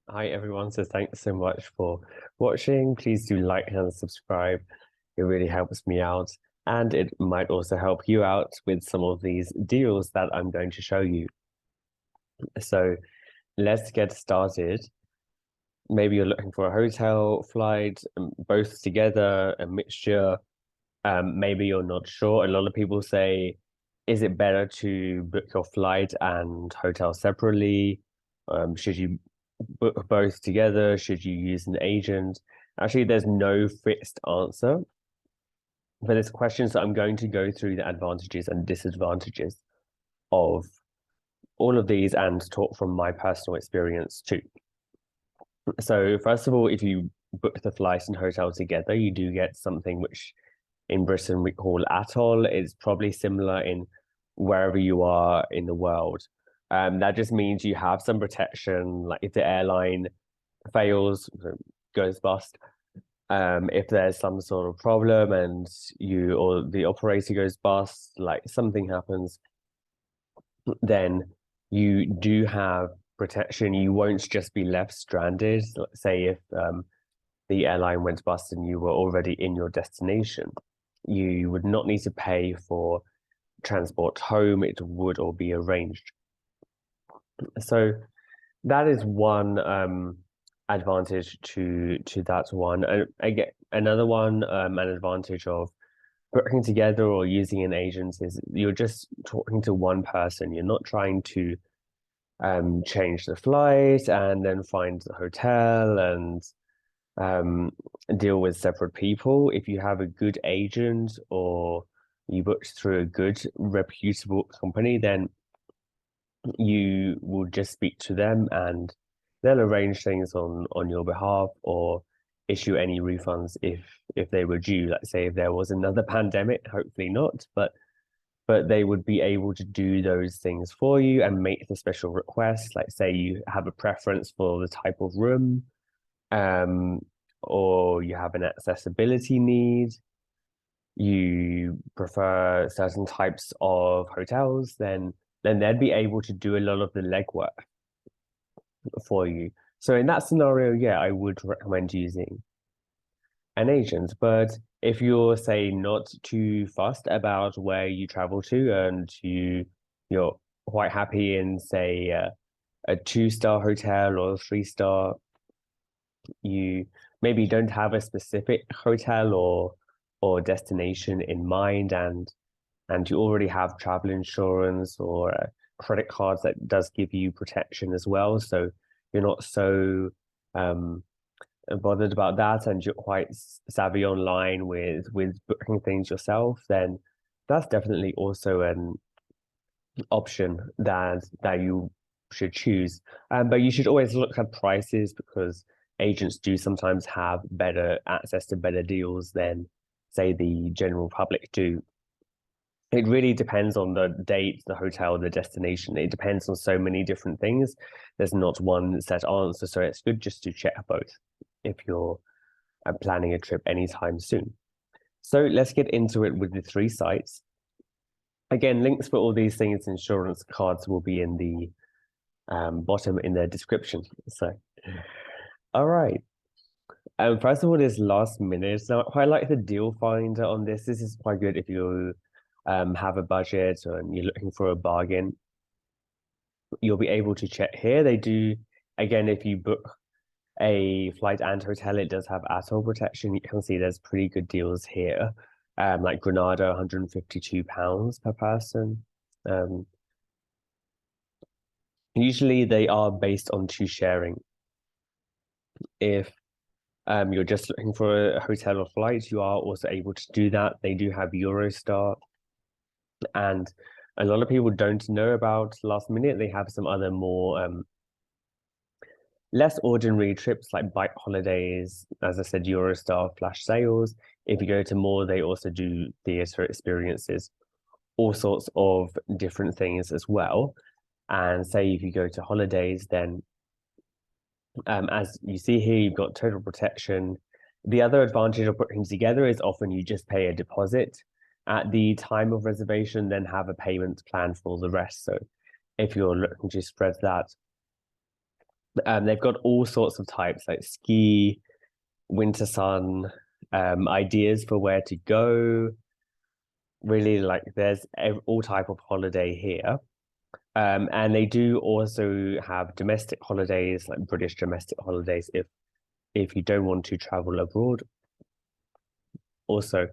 Hi everyone, so thanks so much for watching. Please do like and subscribe. It really helps me out, and it might also help you out with some of these deals that I'm going to show you. So let's get started. Maybe you're looking for a hotel, flight, both together, a mixture. Maybe you're not sure. A lot of people say, is it better to book your flight and hotel separately? Should you book both together? Should you use an agent? Actually, there's no fixed answer for this question, so I'm going to go through the advantages and disadvantages of all of these and talk from my personal experience too. So, first of all, if you book the flight and hotel together, you do get something which in Britain we call atoll. It's probably similar in wherever you are in the world. That just means you have some protection, like if the airline fails, goes bust, if there's some sort of problem and you or the operator goes bust, like something happens, then you do have protection. You won't just be left stranded. Let's say if the airline went bust and you were already in your destination, you would not need to pay for transport home. It would all be arranged. So that is one advantage to that one. And again, another one, an advantage of working together or using an agent is you're just talking to one person. You're not trying to change the flight and then find the hotel and um, deal with separate people. If you have a good agent or you booked through a good reputable company, then you will just speak to them and they'll arrange things on your behalf or issue any refunds if they were due. Like say if there was another pandemic, hopefully not, but they would be able to do those things for you and make the special requests. Like say you have a preference for the type of room, um, or you have an accessibility need, you prefer certain types of hotels, then they'd be able to do a lot of the legwork for you. So in that scenario, yeah, I would recommend using an agent. But if you're, say, not too fussed about where you travel to and you're quite happy in, say, a two-star hotel or a three-star, you maybe don't have a specific hotel or destination in mind and you already have travel insurance or a credit cards that does give you protection as well. So you're not so um, bothered about that, and you're quite savvy online with booking things yourself. Then that's definitely also an option that you should choose. But you should always look at prices because agents do sometimes have better access to better deals than say the general public do. It really depends on the date, the hotel, the destination. It depends on so many different things. There's not one set answer, so it's good just to check both if you're planning a trip anytime soon. So let's get into it with the three sites. Again, links for all these things, insurance cards will be in the bottom in the description. So, all right. First of all, this last minute. Now, I quite like the deal finder on this. This is quite good if you have a budget and you're looking for a bargain. You'll be able to check here. They do, again, if you book a flight and hotel, it does have atoll protection. You can see there's pretty good deals here. Like Granada, £152 per person. Um, Usually they are based on two sharing. If you're just looking for a hotel or flight, you are also able to do that. They do have Eurostar, and a lot of people don't know about last minute. They have some other more less ordinary trips like bike holidays, as I said, Eurostar flash sales. If you go to more, they also do theatre experiences, all sorts of different things as well. And say if you go to holidays, then as you see here, you've got total protection. The other advantage of putting together is often you just pay a deposit at the time of reservation, then have a payment plan for the rest. So if you're looking to spread that They've got all sorts of types like ski, winter sun, ideas for where to go. Really, like there's all type of holiday here. And they do also have domestic holidays, like British domestic holidays, if you don't want to travel abroad. Also,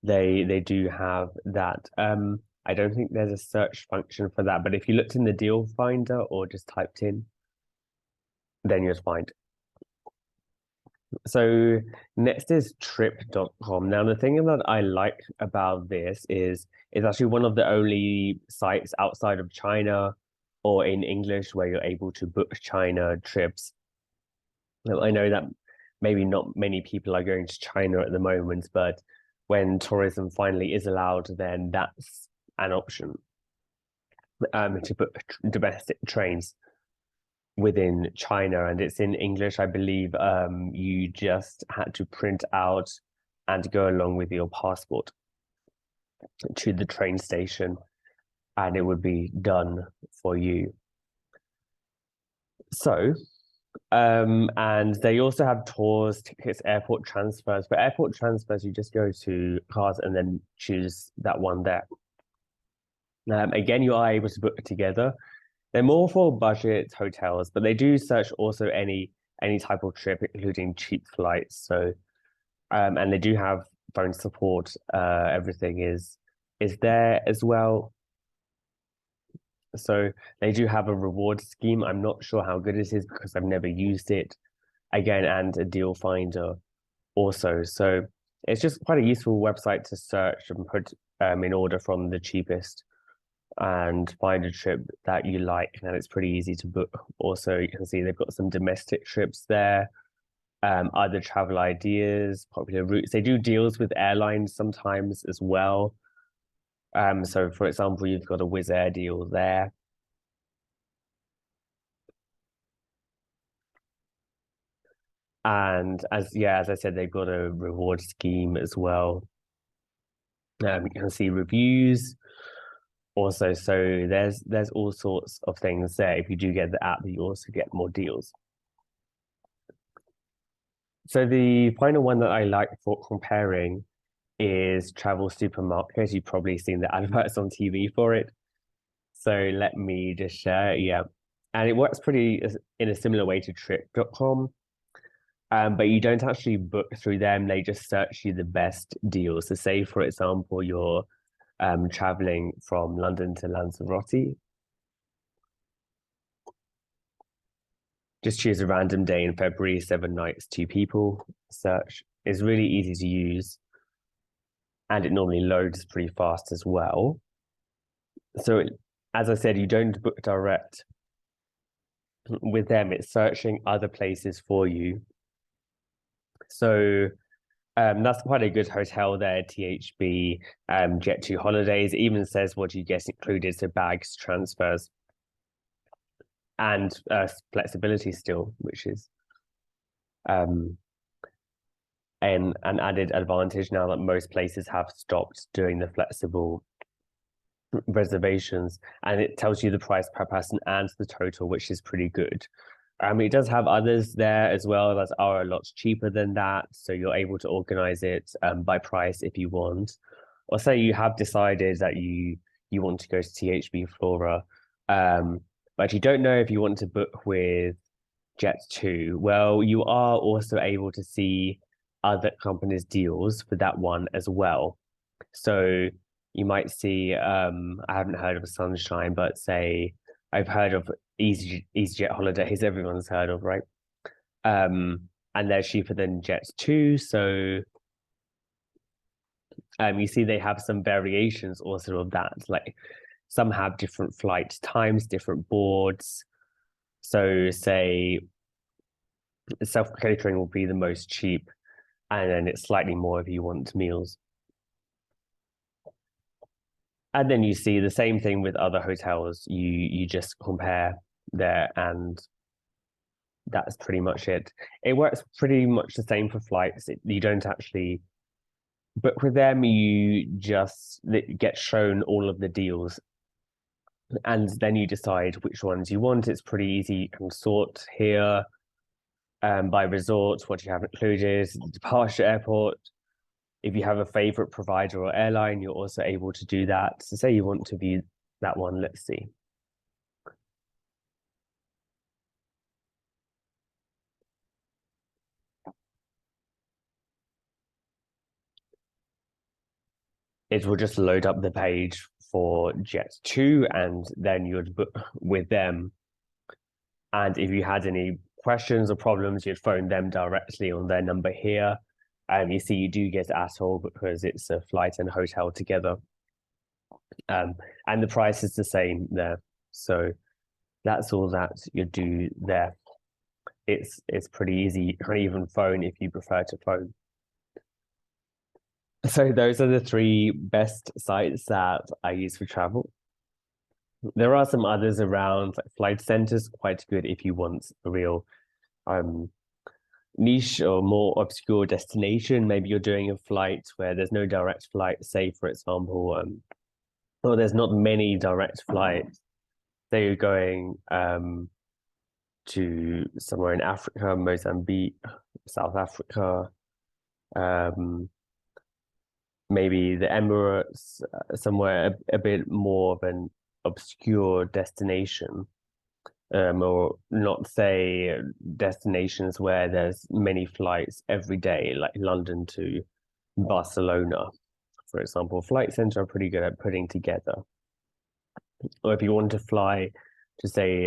they do have that. I don't think there's a search function for that, but if you looked in the deal finder or just typed in, then you'd find. So next is Trip.com. Now, the thing that I like about this is it's actually one of the only sites outside of China or in English where you're able to book China trips. Now, I know that maybe not many people are going to China at the moment, but when tourism finally is allowed, then that's an option to book domestic trains within China, and it's in English, I believe. You just had to print out and go along with your passport to the train station, and it would be done for you. So, and they also have tours, tickets, airport transfers. For airport transfers, you just go to cars and then choose that one there. Again, you are able to book together. They're more for budget hotels, but they do search also any type of trip, including cheap flights. So, and they do have phone support. Everything is there as well. So they do have a reward scheme. I'm not sure how good it is because I've never used it. Again, and a deal finder also. So it's just quite a useful website to search and put in order from the cheapest and find a trip that you like, and it's pretty easy to book. Also, you can see they've got some domestic trips there, other travel ideas, popular routes. They do deals with airlines sometimes as well. So for example, you've got a Wizz Air deal there. And as I said, they've got a reward scheme as well. You can see reviews also, so there's all sorts of things there. If you do get the app, you also get more deals. So the final one that I like for comparing is Travel Supermarket. You've probably seen the adverts on TV for it. So let me just share. Yeah. And it works pretty in a similar way to Trip.com. But you don't actually book through them. They just search you the best deals. So say, for example, you're traveling from London to Lanzarote. Just choose a random day in February, 7 nights, 2 people. Search is really easy to use. And it normally loads pretty fast as well. So as I said, you don't book direct with them. It's searching other places for you. So that's quite a good hotel there, THB, Jet2 Holidays. It even says what you get included, so bags, transfers, and flexibility still, which is an added advantage now that most places have stopped doing the flexible reservations, and it tells you the price per person and the total, which is pretty good. It does have others there as well that are a lot cheaper than that, so you're able to organize it by price if you want. Or say you have decided that you want to go to THB Flora, but you don't know if you want to book with Jet2. Well, you are also able to see other companies' deals for that one as well. So you might see, I haven't heard of Sunshine, but say I've heard of EasyJet Holidays, everyone's heard of, right? And they're cheaper than Jet2. So you see they have some variations also of that. Like some have different flight times, different boards. So say self-catering will be the most cheap, and then it's slightly more if you want meals. And then you see the same thing with other hotels. You just compare there, and that's pretty much it. It works pretty much the same for flights. You don't actually book with them. You just get shown all of the deals and then you decide which ones you want. It's pretty easy. You can sort here by resort, what you have included, departure airport. If you have a favorite provider or airline, you're also able to do that. So say you want to view that one, let's see. It will just load up the page for Jet2 and then you'd book with them. And if you had any questions or problems, you'd phone them directly on their number here. And you see you do get ATOL because it's a flight and hotel together. And the price is the same there. So that's all that you do there. It's pretty easy. You can even phone if you prefer to phone. So those are the 3 best sites that I use for travel. There are some others around, like Flight Center's quite good if you want a real niche or more obscure destination. Maybe you're doing a flight where there's no direct flight, say for example, or there's not many direct flights. Say you're going to somewhere in Africa, Mozambique, South Africa, maybe the Emirates, somewhere a bit more of an obscure destination, or not say destinations where there's many flights every day, like London to Barcelona, for example. Flight Centre are pretty good at putting together. Or if you want to fly to say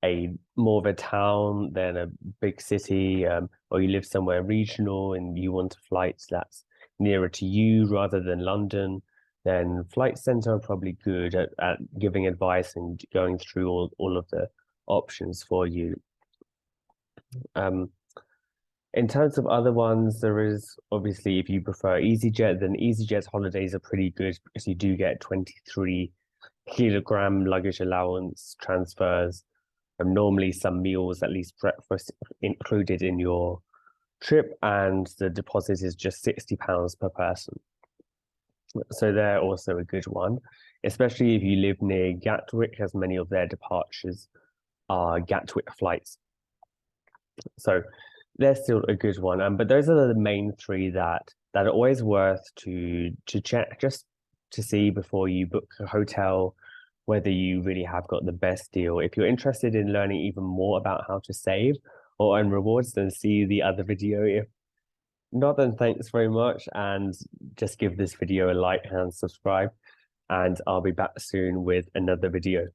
a more of a town than a big city, or you live somewhere regional and you want a flight that's nearer to you rather than London, then Flight Centre are probably good at giving advice and going through all of the options for you. In terms of other ones, there is obviously, if you prefer EasyJet, then EasyJet's holidays are pretty good because you do get 23-kilogram luggage allowance transfers, and normally some meals, at least breakfast, included in your trip, and the deposit is just £60 per person. So they're also a good one, especially if you live near Gatwick, as many of their departures are Gatwick flights. So they're still a good one. But those are the main 3 that are always worth to check, just to see before you book a hotel whether you really have got the best deal. If you're interested in learning even more about how to save or earn rewards, then see the other video. If not, then thanks very much, and just give this video a like and subscribe, and I'll be back soon with another video.